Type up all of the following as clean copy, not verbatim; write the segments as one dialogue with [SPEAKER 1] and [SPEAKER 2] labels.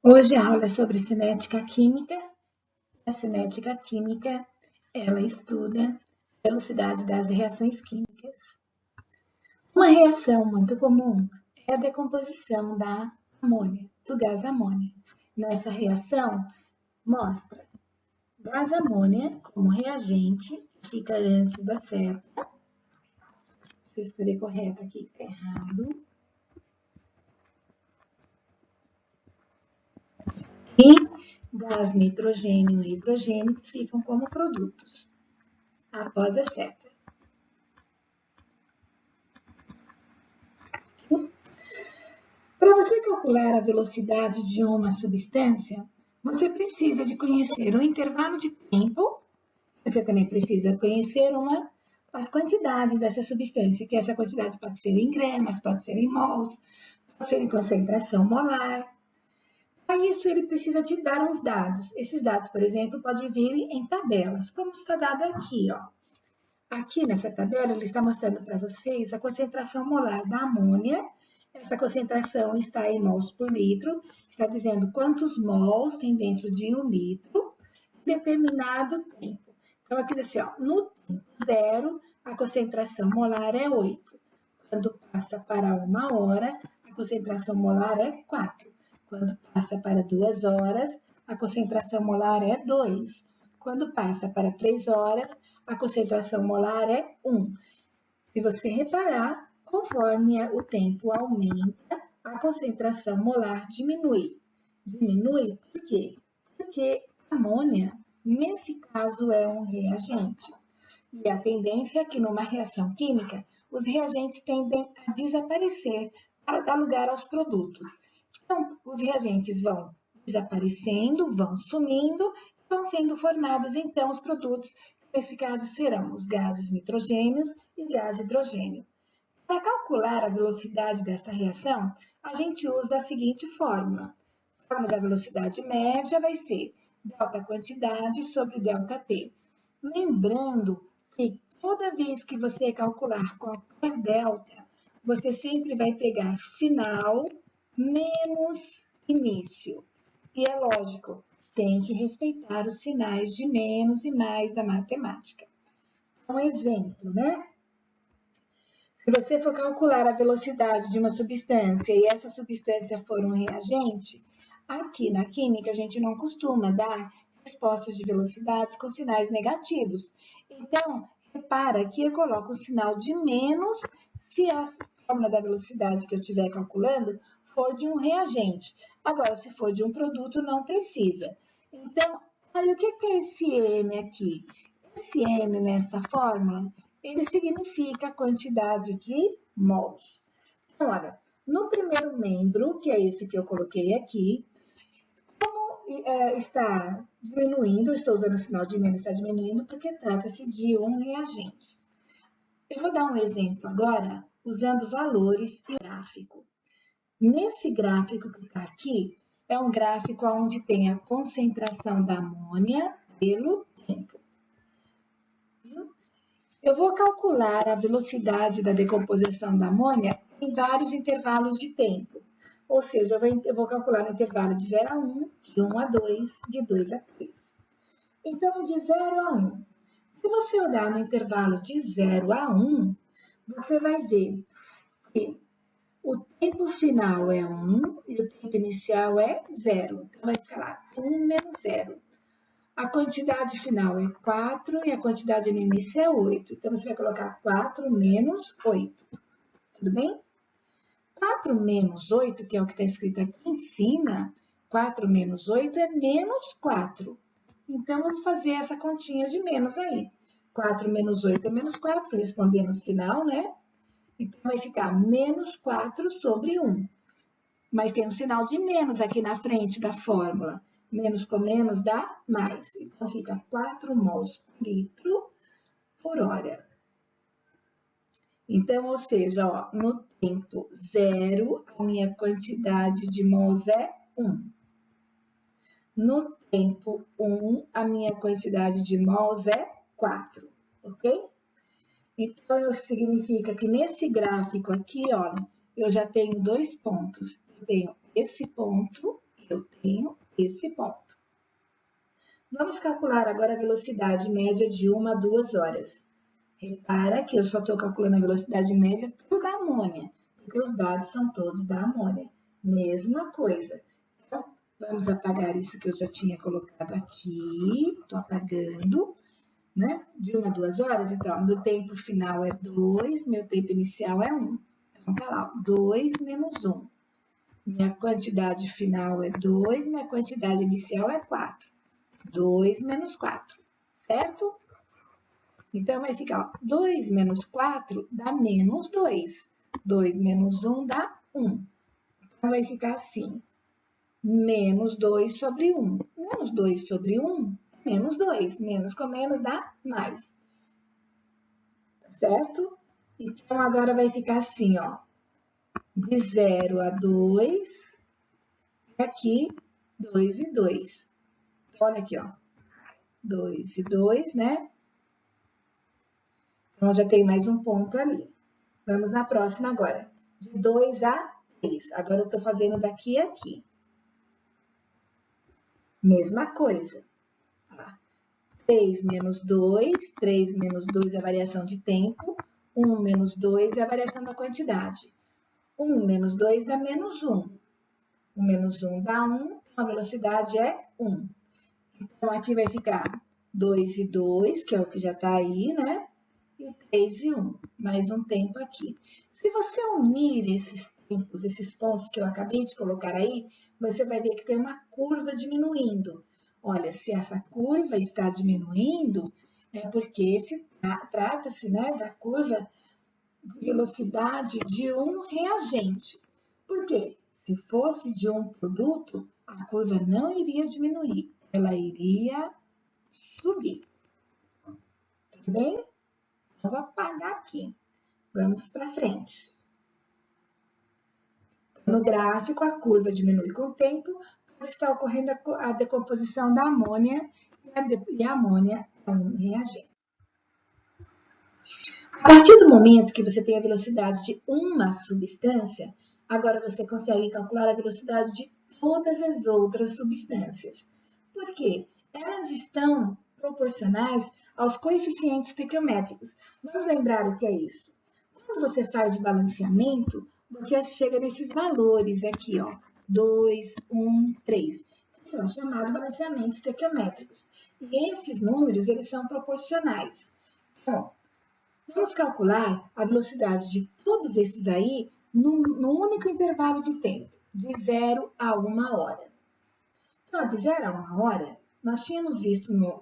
[SPEAKER 1] Hoje a aula é sobre cinética química. A cinética química, ela estuda a velocidade das reações químicas. Uma reação muito comum é a decomposição da amônia, do gás amônia. Nessa reação, mostra gás amônia como reagente, que fica antes da seta. Deixa eu escrever correto aqui, que está errado. E gás nitrogênio e hidrogênio que ficam como produtos após a seta. Para você calcular a velocidade de uma substância, você precisa de conhecer o intervalo de tempo, você também precisa conhecer a quantidade dessa substância, que essa quantidade pode ser em gramas, pode ser em mols, pode ser em concentração molar. Para isso, ele precisa te dar uns dados. Esses dados, por exemplo, podem vir em tabelas, como está dado aqui, ó. Aqui nessa tabela, ele está mostrando para vocês a concentração molar da amônia. Essa concentração está em mols por litro, está dizendo quantos mols tem dentro de 1 litro em determinado tempo. Então, aqui diz assim, ó, no tempo zero, a concentração molar é 8. Quando passa para 1 hora, a concentração molar é 4. Quando passa para 2 horas, a concentração molar é 2. Quando passa para 3 horas, a concentração molar é 1. Se você reparar, conforme o tempo aumenta, a concentração molar diminui. Diminui por quê? Porque a amônia, nesse caso, é um reagente. E a tendência é que numa reação química, os reagentes tendem a desaparecer para dar lugar aos produtos. Então, os reagentes vão desaparecendo, vão sumindo, vão sendo formados, então, os produtos. Nesse caso, serão os gases nitrogênios e gás hidrogênio. Para calcular a velocidade desta reação, a gente usa a seguinte fórmula. A fórmula da velocidade média vai ser delta quantidade sobre delta T. Lembrando que toda vez que você calcular qualquer delta, você sempre vai pegar final menos início. E é lógico, tem que respeitar os sinais de menos e mais da matemática. Um exemplo, né? Se você for calcular a velocidade de uma substância e essa substância for um reagente, aqui na química a gente não costuma dar respostas de velocidades com sinais negativos. Então, repara que eu coloco o sinal de menos se a fórmula da velocidade que eu estiver calculando for de um reagente. Agora, se for de um produto, não precisa. Então, olha o que é esse N aqui? Esse N nesta fórmula, ele significa a quantidade de mols. Então, olha, no primeiro membro, que é esse que eu coloquei aqui, como está diminuindo, estou usando o sinal de menos, está diminuindo, porque trata-se de um reagente. Eu vou dar um exemplo agora, usando valores e gráfico. Nesse gráfico que está aqui, é um gráfico onde tem a concentração da amônia pelo tempo. Eu vou calcular a velocidade da decomposição da amônia em vários intervalos de tempo. Ou seja, eu vou calcular no intervalo de 0 a 1, de 1 a 2, de 2 a 3. Então, de 0 a 1. Se você olhar no intervalo de 0 a 1, você vai ver que o tempo final é 1 e o tempo inicial é 0. Então, vai ficar lá 1 menos 0. A quantidade final é 4 e a quantidade no início é 8. Então, você vai colocar 4 menos 8. Tudo bem? 4 menos 8, que é o que está escrito aqui em cima, 4 menos 8 é menos 4. Então, vamos fazer essa continha de menos aí. 4 menos 8 é menos 4, respondendo o sinal, né? Então, vai ficar menos 4 sobre 1. Mas tem um sinal de menos aqui na frente da fórmula. Menos com menos dá mais. Então, fica 4 mols por litro por hora. Então, ou seja, ó, no tempo 0, a minha quantidade de mols é 1. No tempo 1, a minha quantidade de mols é 4, ok? Então, isso significa que nesse gráfico aqui, ó, eu já tenho 2 pontos. Eu tenho esse ponto e Eu tenho esse ponto. Vamos calcular agora a velocidade média de 1 a 2 horas. Repara que eu só estou calculando a velocidade média tudo da amônia, porque os dados são todos da amônia. Mesma coisa. Então, vamos apagar isso que eu já tinha colocado aqui. Estou apagando, né? De 1 a 2 horas, então, meu tempo final é 2, meu tempo inicial é 1. Então, tá lá, 2 menos 1. Minha quantidade final é 2, minha quantidade inicial é 4. 2 menos 4, certo? Então, vai ficar, ó, 2 menos 4 dá menos 2. 2 menos 1 dá 1. Então, vai ficar assim, menos 2 sobre 1. Menos 2 sobre 1, menos 2. Menos com menos dá mais. Certo? Então, agora vai ficar assim, ó. De 0 a 2, e aqui, 2 e 2. Olha aqui, ó. 2 e 2, né? Então, já tem mais um ponto ali. Vamos na próxima agora. De 2 a 3. Agora, eu estou fazendo daqui a aqui. Mesma coisa. 3 menos 2. 3 menos 2 é a variação de tempo. 1 menos 2 é a variação da quantidade. 1 menos 2 dá menos 1. 1 menos 1 dá 1. A velocidade é 1. Então, aqui vai ficar 2 e 2, que é o que já está aí, né? E 3 e 1, mais um tempo aqui. Se você unir esses tempos, esses pontos que eu acabei de colocar aí, você vai ver que tem uma curva diminuindo. Olha, se essa curva está diminuindo, é porque trata-se, né, da curva de velocidade de um reagente. Por quê? Se fosse de um produto, a curva não iria diminuir, ela iria subir. Tá bem? Vou apagar aqui. Vamos para frente. No gráfico, a curva diminui com o tempo, pois está ocorrendo a decomposição da amônia, e a amônia é um reagente. A partir do momento que você tem a velocidade de uma substância, agora você consegue calcular a velocidade de todas as outras substâncias. Por quê? Elas estão proporcionais aos coeficientes estequiométricos. Vamos lembrar o que é isso? Quando você faz o balanceamento, você chega nesses valores aqui, ó, 2, 1, 3. Esse é o chamado balanceamento estequiométrico. E esses números, eles são proporcionais. Então, vamos calcular a velocidade de todos esses aí no único intervalo de tempo, de 0 a 1 hora. Então, de 0 a 1 hora, nós tínhamos visto no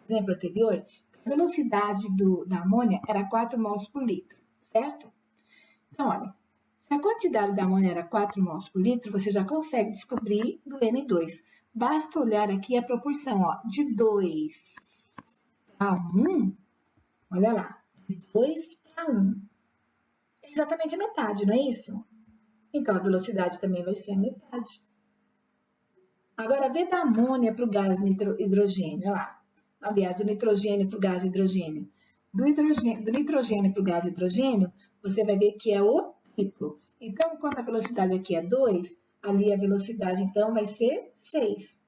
[SPEAKER 1] exemplo anterior que a velocidade da amônia era 4 mols por litro, certo? Então, olha, se a quantidade da amônia era 4 mols por litro, você já consegue descobrir do N2. Basta olhar aqui a proporção, ó, de 2 a 1, olha lá. De 2 para 1. É exatamente a metade, não é isso? Então, a velocidade também vai ser a metade. Agora, vê da amônia para o gás hidrogênio, olha lá. Aliás, do nitrogênio para o gás hidrogênio. Do nitrogênio para o gás hidrogênio, você vai ver que é o triplo. Então, quando a velocidade aqui é 2, ali a velocidade, então, vai ser 6.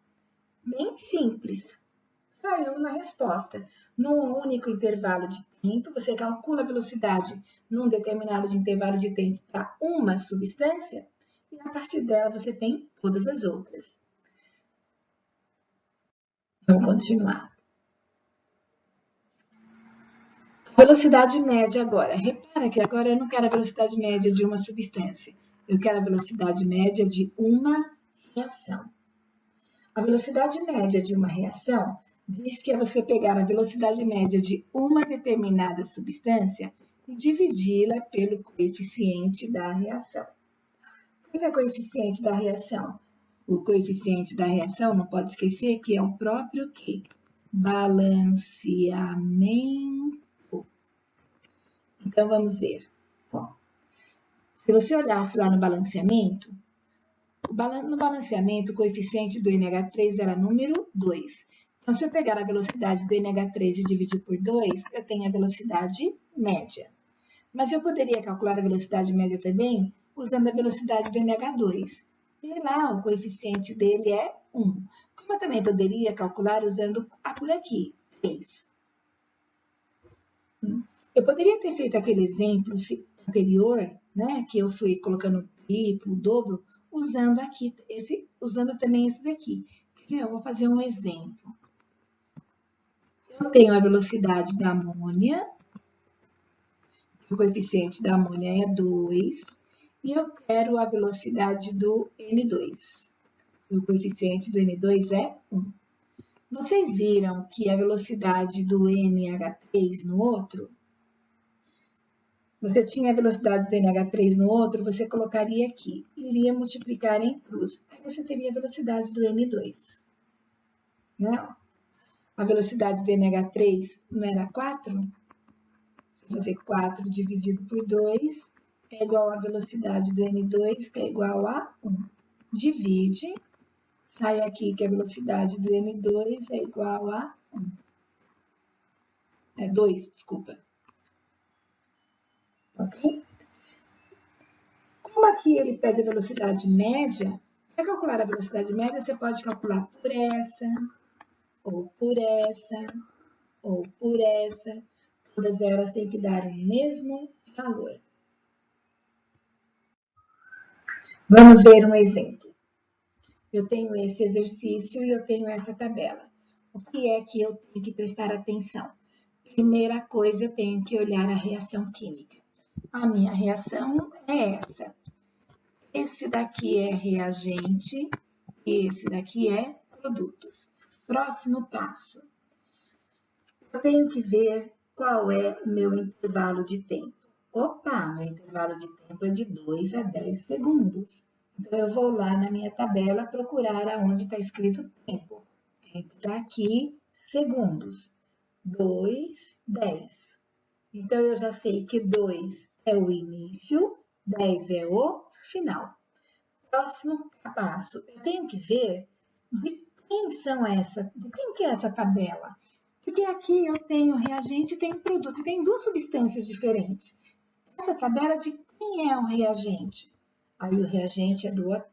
[SPEAKER 1] Bem simples. Caiu na resposta. Num único intervalo de tempo, você calcula a velocidade num determinado intervalo de tempo para uma substância, e a partir dela você tem todas as outras. Vamos continuar. Velocidade média agora. Repara que agora eu não quero a velocidade média de uma substância. Eu quero a velocidade média de uma reação. A velocidade média de uma reação diz que é você pegar a velocidade média de uma determinada substância e dividi-la pelo coeficiente da reação. O que é o coeficiente da reação? O coeficiente da reação, não pode esquecer que é o próprio quê? Balanceamento. Então, vamos ver. Ó, se você olhasse lá no balanceamento, o coeficiente do NH3 era número 2. Então, se eu pegar a velocidade do NH3 e dividir por 2, eu tenho a velocidade média. Mas eu poderia calcular a velocidade média também usando a velocidade do NH2. E lá o coeficiente dele é 1. Como eu também poderia calcular usando por aqui, 3. Eu poderia ter feito aquele exemplo anterior, né, que eu fui colocando triplo, o dobro, usando aqui, usando também esses aqui. Eu vou fazer um exemplo. Eu tenho a velocidade da amônia, o coeficiente da amônia é 2, e eu quero a velocidade do N2. O coeficiente do N2 é 1. Vocês viram que a velocidade do NH3 no outro, você tinha a velocidade do NH3 no outro, você colocaria aqui, iria multiplicar em cruz, aí você teria a velocidade do N2. Né? A velocidade do NH3 não era 4? Vou fazer 4 dividido por 2 é igual à velocidade do N2, que é igual a 1. Divide, sai aqui que a velocidade do N2 é igual a 1. É 2, desculpa. Ok? Como aqui ele pede a velocidade média, para calcular a velocidade média, você pode calcular por essa, ou por essa, ou por essa. Todas elas têm que dar o mesmo valor. Vamos ver um exemplo. Eu tenho esse exercício e eu tenho essa tabela. O que é que eu tenho que prestar atenção? Primeira coisa, eu tenho que olhar a reação química. A minha reação é essa. Esse daqui é reagente e esse daqui é produto. Próximo passo. Eu tenho que ver qual é o meu intervalo de tempo. Opa, meu intervalo de tempo é de 2 a 10 segundos. Então, eu vou lá na minha tabela procurar aonde está escrito tempo. O tempo está aqui, segundos. 2, 10. Então, eu já sei que 2 é o início, 10 é o final. Próximo passo, eu tenho que ver de quem que é essa tabela. Porque aqui eu tenho reagente, tenho produto, tem duas substâncias diferentes. Essa tabela é de quem é o reagente? Aí o reagente é do O3.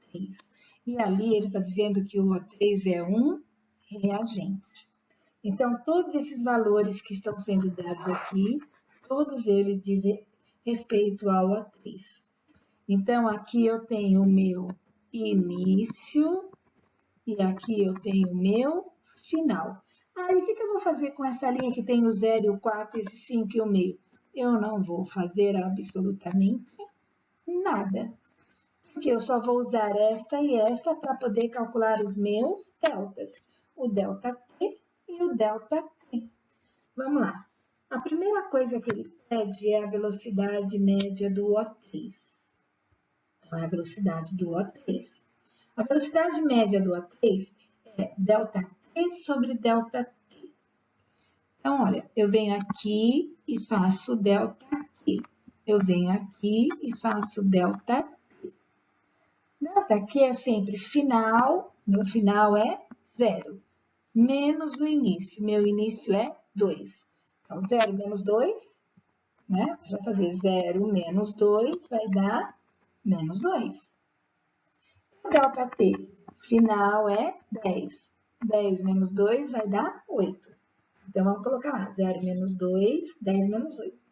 [SPEAKER 1] E ali ele está dizendo que o O3 é um reagente. Então, todos esses valores que estão sendo dados aqui, todos eles dizem respeito ao O3. Então, aqui eu tenho o meu início e aqui eu tenho o meu final. Aí, o que eu vou fazer com essa linha que tem o 0 e o 4, esse 5 e o meio? Eu não vou fazer absolutamente nada, porque eu só vou usar esta e esta para poder calcular os meus deltas, o delta T e o delta T. Vamos lá. A primeira coisa que ele pede é a velocidade média do O3. Então, é a velocidade do O3. A velocidade média do O3 é delta T sobre delta T. Então, olha, eu venho aqui e faço delta T. Eu venho aqui e faço delta T. Delta Q é sempre final, meu final é 0, menos o início. Meu início é 2. Então, 0 menos 2, né? Vai fazer 0 menos 2, vai dar menos 2. O delta T final é 10. 10 menos 2 vai dar 8. Então, vamos colocar lá, 0 menos 2, 10 menos 8.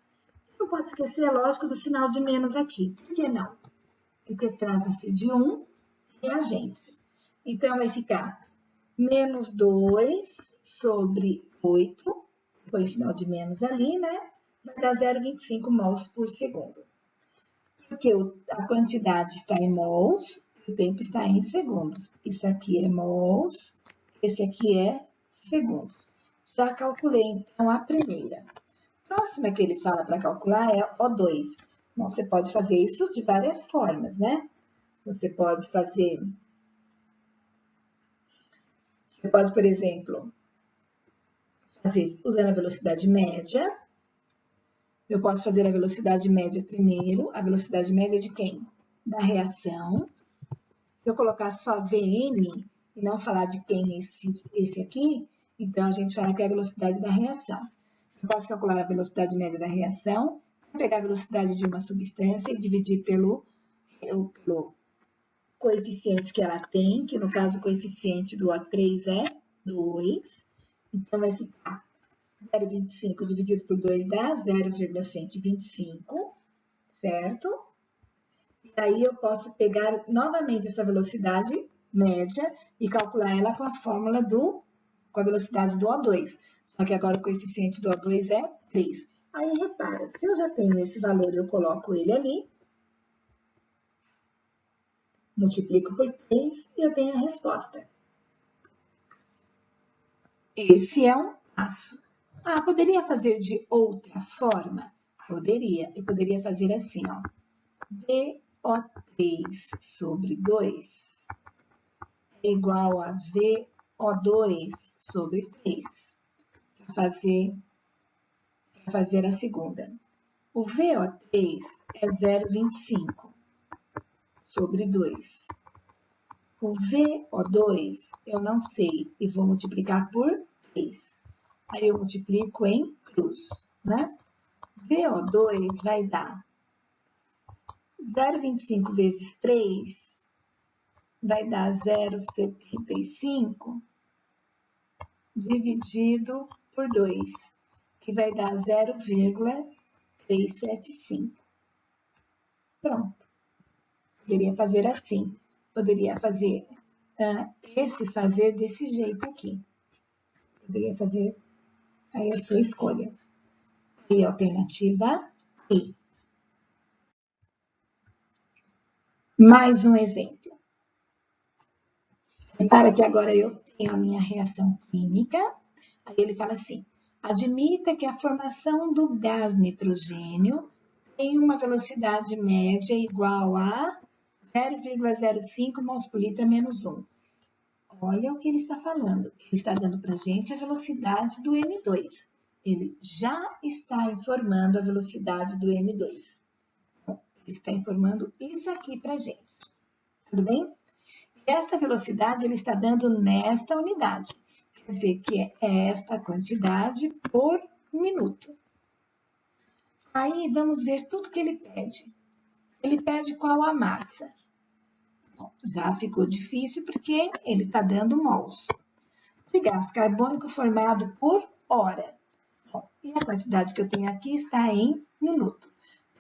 [SPEAKER 1] Não pode esquecer, é lógico, do sinal de menos aqui. Por que não? Porque trata-se de um reagente. Então, vai ficar menos 2 sobre 8, põe o sinal de menos ali, né? Vai dar 0,25 mols por segundo. Porque a quantidade está em mols, o tempo está em segundos. Isso aqui é mols, esse aqui é segundos. Já calculei, então, a primeira. A próxima que ele fala para calcular é O2. Bom, você pode fazer isso de várias formas, né? Você pode, por exemplo, fazer usando a velocidade média. Eu posso fazer a velocidade média primeiro. A velocidade média de quem? Da reação. Se eu colocar só Vn e não falar de quem é esse aqui, então a gente fala que é a velocidade da reação. Eu posso calcular a velocidade média da reação, pegar a velocidade de uma substância e dividir pelo coeficiente que ela tem, que no caso o coeficiente do O3 é 2. Então, vai ficar 0,25 dividido por 2 dá 0,125, certo? E aí eu posso pegar novamente essa velocidade média e calcular ela com a fórmula com a velocidade do O2. Só que agora o coeficiente do O2 é 3. Aí, repara, se eu já tenho esse valor, eu coloco ele ali, multiplico por 3 e eu tenho a resposta. Esse é um passo. Ah, poderia fazer de outra forma? Poderia. Eu poderia fazer assim, ó. VO3 sobre 2 é igual a VO2 sobre 3. Para fazer a segunda. O VO3 é 0,25 sobre 2. O VO2 eu não sei e vou multiplicar por 3. Aí eu multiplico em cruz, né? VO2 vai dar 0,25 vezes 3 vai dar 0,75 dividido por 2, que vai dar 0,375. Pronto. Poderia fazer assim. Poderia fazer fazer desse jeito aqui. Poderia fazer aí a sua escolha. E alternativa E. Mais um exemplo. Repara que agora eu tenho a minha reação química. Aí ele fala assim, admita que a formação do gás nitrogênio tem uma velocidade média igual a 0,05 mols por litro menos 1. Olha o que ele está falando. Ele está dando para a gente a velocidade do N2. Ele já está informando a velocidade do N2. Ele está informando isso aqui para a gente. Tudo bem? Esta velocidade ele está dando nesta unidade. Quer dizer que é esta quantidade por minuto. Aí vamos ver tudo que ele pede. Ele pede qual a massa. Bom, já ficou difícil porque ele está dando mols. De gás carbônico formado por hora. Bom, e a quantidade que eu tenho aqui está em minuto.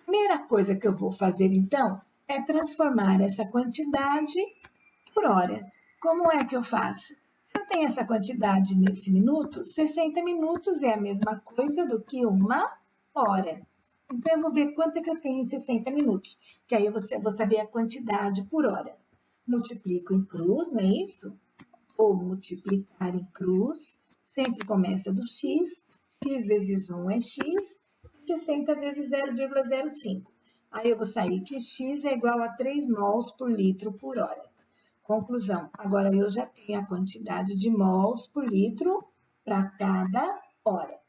[SPEAKER 1] Primeira coisa que eu vou fazer, então, é transformar essa quantidade por hora. Como é que eu faço? Eu tenho essa quantidade nesse minuto, 60 minutos é a mesma coisa do que uma hora. Então, eu vou ver quanto é que eu tenho em 60 minutos, que aí eu vou saber a quantidade por hora. Multiplico em cruz, não é isso? Ou multiplicar em cruz, sempre começa do x, x vezes 1 é x, 60 vezes 0,05. Aí eu vou sair que x é igual a 3 mols por litro por hora. Conclusão, agora eu já tenho a quantidade de mols por litro para cada hora.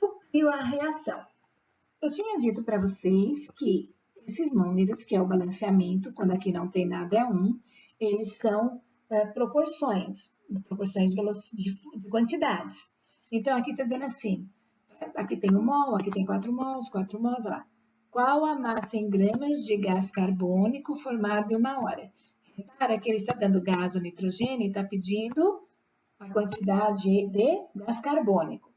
[SPEAKER 1] Eu crio a reação. Eu tinha dito para vocês que esses números, que é o balanceamento, quando aqui não tem nada é 1, eles são proporções de quantidades. Então, aqui está dizendo assim, aqui tem 1 mol, aqui tem 4 mols, olha lá. Qual a massa em gramas de gás carbônico formado em uma hora? Repara que ele está dando gás ou nitrogênio e está pedindo a quantidade de gás carbônico.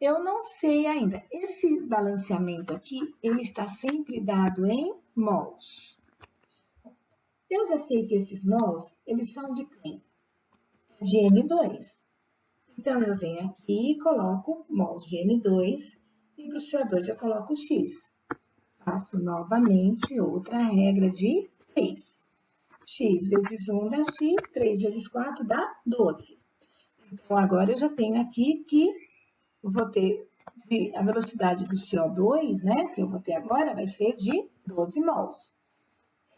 [SPEAKER 1] Eu não sei ainda. Esse balanceamento aqui, ele está sempre dado em mols. Eu já sei que esses mols, eles são de quem? De N2. Então, eu venho aqui e coloco mols de N2 e para o CO2 eu coloco X. Faço novamente outra regra de 3. X vezes 1 dá X, 3 vezes 4 dá 12. Então, agora eu já tenho aqui que eu vou ter a velocidade do CO2, né, que eu vou ter agora, vai ser de 12 mols.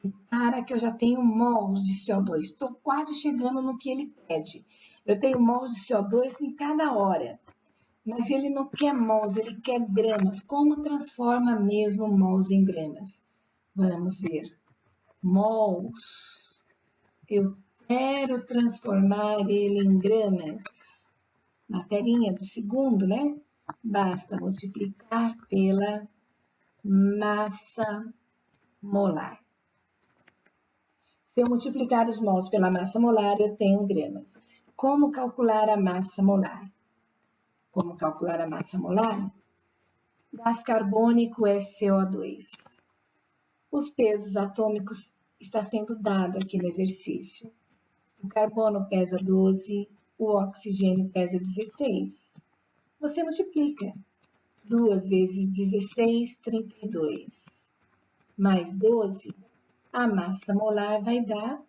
[SPEAKER 1] Repara que eu já tenho mols de CO2, estou quase chegando no que ele pede. Eu tenho mols de CO2 em cada hora, mas ele não quer mols, ele quer gramas. Como transforma mesmo mols em gramas? Vamos ver. Mols. Eu quero transformar ele em gramas. Materinha do segundo, né? Basta multiplicar pela massa molar. Se eu multiplicar os mols pela massa molar, eu tenho gramas. Como calcular a massa molar? Como calcular a massa molar? Gás carbônico é CO2. Os pesos atômicos está sendo dado aqui no exercício. O carbono pesa 12, o oxigênio pesa 16. Você multiplica. 2 vezes 16, 32. Mais 12, a massa molar vai dar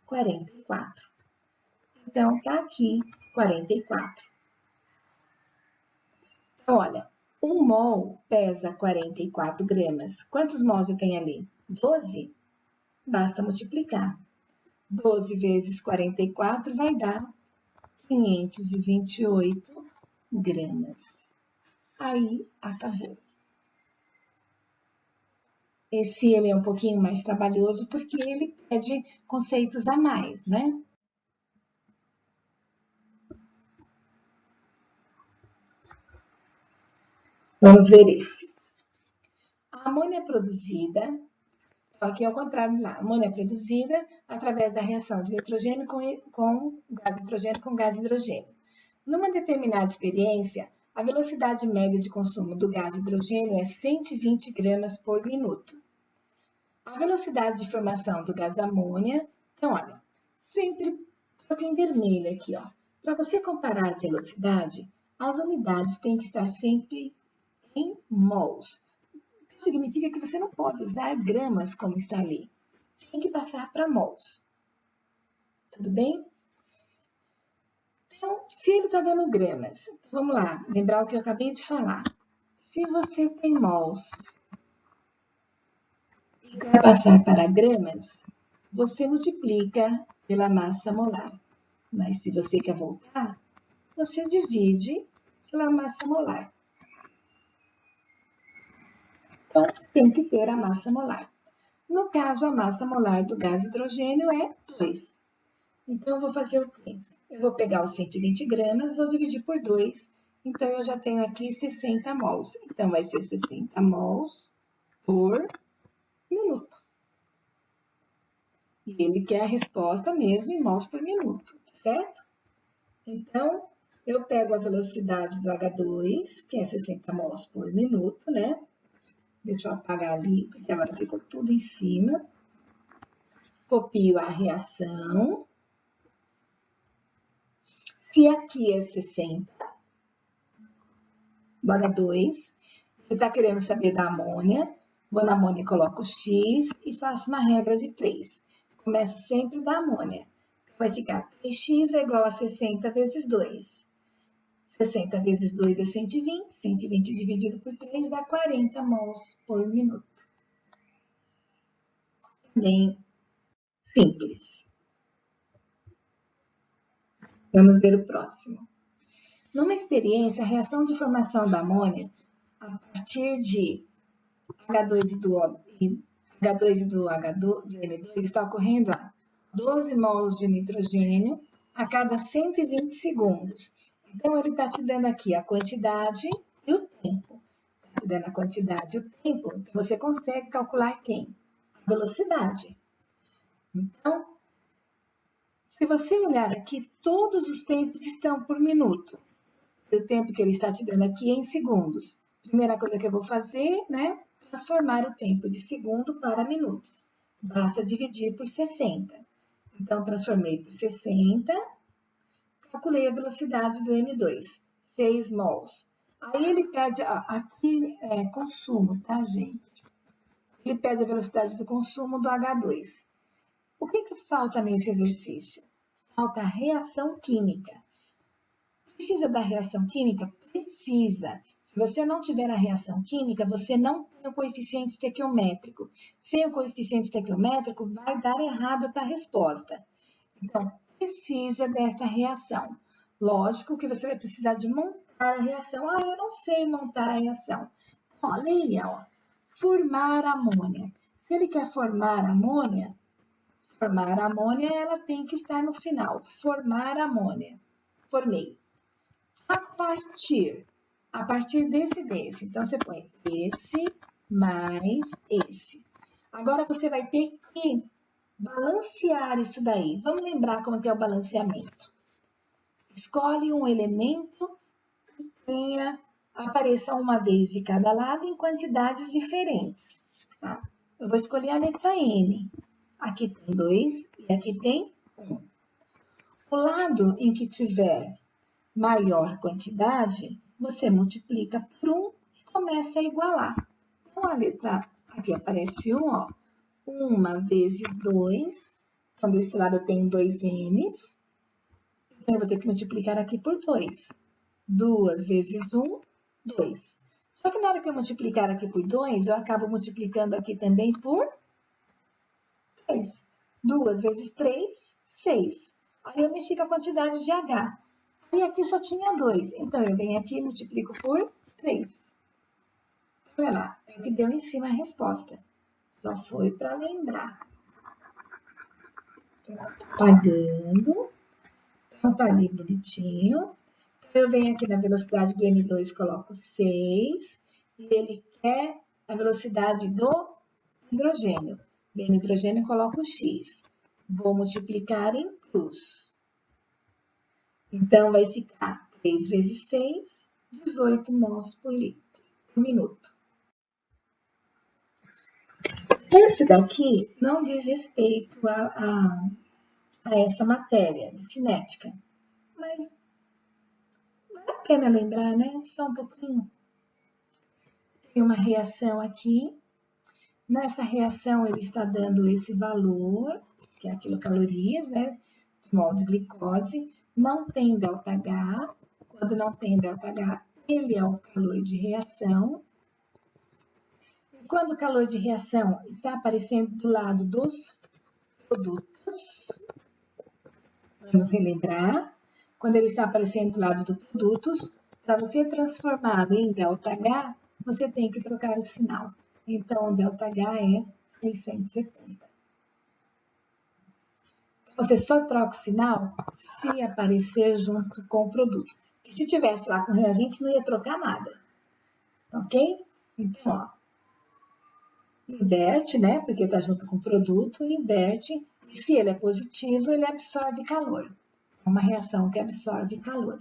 [SPEAKER 1] 44. Então, está aqui 44. Então, olha, um mol pesa 44 gramas. Quantos mols eu tenho ali? 12? Basta multiplicar. 12 vezes 44 vai dar 528 gramas. Aí, acabou. Esse ele é um pouquinho mais trabalhoso porque ele pede conceitos a mais, né? Vamos ver esse. A amônia é produzida, aqui é o contrário lá, a amônia é produzida através da reação de nitrogênio com gás nitrogênio com gás hidrogênio. Numa determinada experiência, a velocidade média de consumo do gás hidrogênio é 120 gramas por minuto. A velocidade de formação do gás amônia, então, olha, sempre coloquei em vermelho aqui, ó. Para você comparar velocidade, as unidades têm que estar sempre em mols. Isso significa que você não pode usar gramas como está ali. Tem que passar para mols. Tudo bem? Então, se ele está dando gramas, vamos lá, lembrar o que eu acabei de falar. Se você tem mols e quer passar para gramas, você multiplica pela massa molar. Mas se você quer voltar, você divide pela massa molar. Então, tem que ter a massa molar. No caso, a massa molar do gás hidrogênio é 2. Então, eu vou fazer o quê? Eu vou pegar os 120 gramas, vou dividir por 2. Então, eu já tenho aqui 60 mols. Então, vai ser 60 mols por minuto. E ele quer a resposta mesmo em mols por minuto, certo? Então, eu pego a velocidade do H2, que é 60 mols por minuto, né? Deixa eu apagar ali, porque agora ficou tudo em cima. Copio a reação. Se aqui é 60 do H2, você está querendo saber da amônia, vou na amônia e coloco X e faço uma regra de 3. Começo sempre da amônia. Vai ficar 3x é igual a 60 vezes 2. 60 vezes 2 é 120. 120 dividido por 3 dá 40 mols por minuto. Bem simples. Vamos ver o próximo. Numa experiência, a reação de formação da amônia, a partir de H2 e do N2, está ocorrendo a 12 mols de nitrogênio a cada 120 segundos. Então, ele está te dando aqui a quantidade e o tempo. Está te dando a quantidade e o tempo, então você consegue calcular quem? A velocidade. Então, se você olhar aqui, todos os tempos estão por minuto. O tempo que ele está te dando aqui é em segundos. Primeira coisa que eu vou fazer, né? Transformar o tempo de segundo para minutos. Basta dividir por 60. Então, transformei por 60, calculei a velocidade do N2, 6 mols. Aí ele pede, aqui é consumo, tá, gente? Ele pede a velocidade do consumo do H2. O que falta nesse exercício? Falta a reação química. Precisa da reação química? Precisa. Se você não tiver a reação química, você não tem o coeficiente estequiométrico. Sem o coeficiente estequiométrico, vai dar errado a tua resposta. Então, precisa dessa reação. Lógico que você vai precisar de montar a reação. Ah, eu não sei montar a reação. Olha aí, ó. Formar amônia. Se ele quer formar amônia, ela tem que estar no final. Formar amônia. Formei. A partir desse. Então, você põe esse mais esse. Agora, você vai ter que balancear isso daí. Vamos lembrar como que é o balanceamento. Escolhe um elemento que apareça uma vez de cada lado em quantidades diferentes. Tá? Eu vou escolher a letra N. Aqui tem 2 e aqui tem 1. O lado em que tiver maior quantidade, você multiplica por 1 e começa a igualar. Então, a letra aqui aparece 1, ó. 1 vezes 2. Então, desse lado eu tenho 2 N's. Então, eu vou ter que multiplicar aqui por 2. 2 vezes 1, 2. Só que na hora que eu multiplicar aqui por 2, eu acabo multiplicando aqui também por 3. 2 vezes 3, 6. Aí eu mexi com a quantidade de H. E aqui só tinha 2. Então, eu venho aqui e multiplico por 3. Olha lá, é o que deu em cima a resposta. Só foi para lembrar. Pagando. Então, tá ali bonitinho. Eu venho aqui na velocidade do N2 e coloco 6. E ele quer a velocidade do hidrogênio. Bem, no hidrogênio eu coloco X. Vou multiplicar em cruz. Então, vai ficar 3 vezes 6, 18 mols por minuto. Esse daqui não diz respeito a essa matéria de cinética, mas vale a pena lembrar, né? Só um pouquinho. Tem uma reação aqui. Nessa reação, ele está dando esse valor, que é quilocalorias, né? Mol de glicose. Não tem ΔH. Quando não tem ΔH, ele é o calor de reação. E quando o calor de reação está aparecendo do lado dos produtos, vamos relembrar, quando ele está aparecendo do lado dos produtos, para você transformá-lo em ΔH, você tem que trocar o sinal. Então, o ΔH é 670. Você só troca o sinal se aparecer junto com o produto. E se tivesse lá com reagente, não ia trocar nada. Ok? Então, ó, inverte, né? Porque está junto com o produto, inverte. E se ele é positivo, ele absorve calor. É uma reação que absorve calor.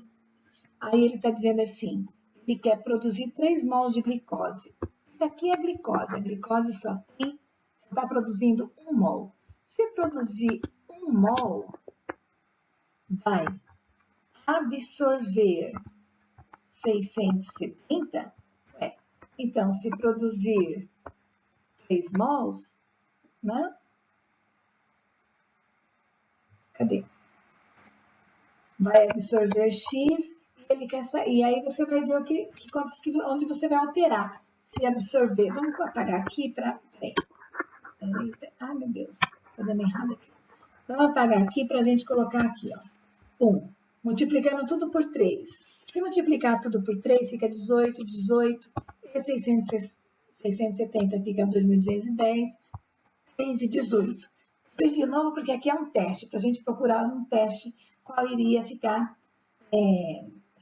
[SPEAKER 1] Aí ele está dizendo assim, ele quer produzir 3 mols de glicose. Isso aqui é glicose. A glicose só está produzindo 1 mol. Se produzir 1 mol, vai absorver 670? Então, se produzir 3 mols, né? Cadê? Vai absorver X e ele quer sair. E aí você vai ver onde você vai alterar. Se absorver. Vamos apagar aqui para. Ai, meu Deus. Está dando errado aqui. Vamos apagar aqui para a gente colocar aqui, ó. 1. Multiplicando tudo por 3. Se multiplicar tudo por 3, fica 18, 18. E 670 fica 2.210. 15, 18. Fiz de novo porque aqui é um teste, para a gente procurar um teste qual iria ficar,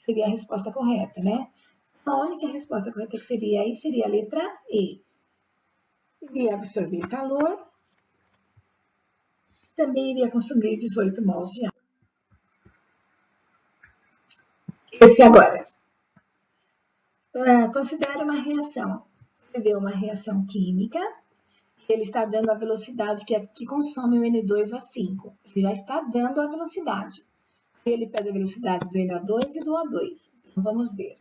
[SPEAKER 1] seria a resposta correta, né? A única resposta correta que seria aí seria a letra E. Iria absorver calor, também iria consumir 18 mols de água. Esse agora. Considere uma reação. Ele deu uma reação química, ele está dando a velocidade que consome o N2O5. Ele já está dando a velocidade. Ele pede a velocidade do NO2 e do O2. Então, vamos ver.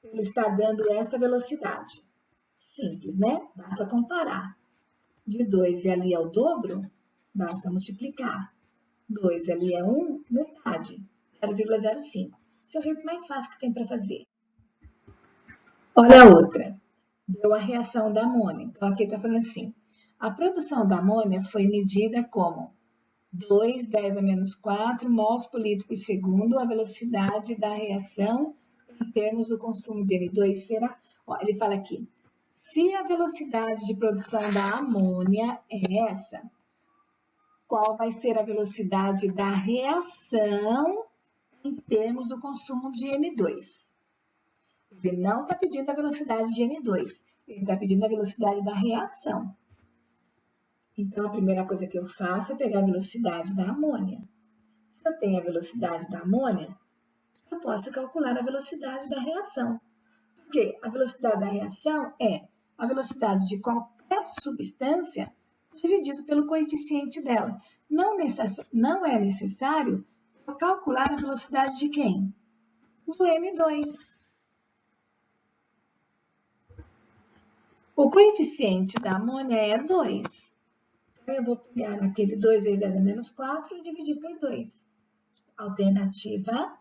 [SPEAKER 1] Ele está dando esta velocidade. Simples, né? Basta comparar. De 2 e ali é o dobro, basta multiplicar. 2 ali é 1, metade. 0,05. Esse é o jeito mais fácil que tem para fazer. Olha a outra. Deu a reação da amônia. Então, aqui está falando assim. A produção da amônia foi medida como 2, 10 a menos 4 mols por litro por segundo. A velocidade da reação em termos do consumo de N2 será... Ó, ele fala aqui. Se a velocidade de produção da amônia é essa, qual vai ser a velocidade da reação em termos do consumo de N2? Ele não está pedindo a velocidade de N2, ele está pedindo a velocidade da reação. Então, a primeira coisa que eu faço é pegar a velocidade da amônia. Se eu tenho a velocidade da amônia, eu posso calcular a velocidade da reação. Porque a velocidade da reação é a velocidade de qualquer substância dividido pelo coeficiente dela. Não é necessário eu calcular a velocidade de quem? Do N2. O coeficiente da amônia é 2. Então, eu vou pegar aquele 2 vezes 10 a menos 4 e dividir por 2. Alternativa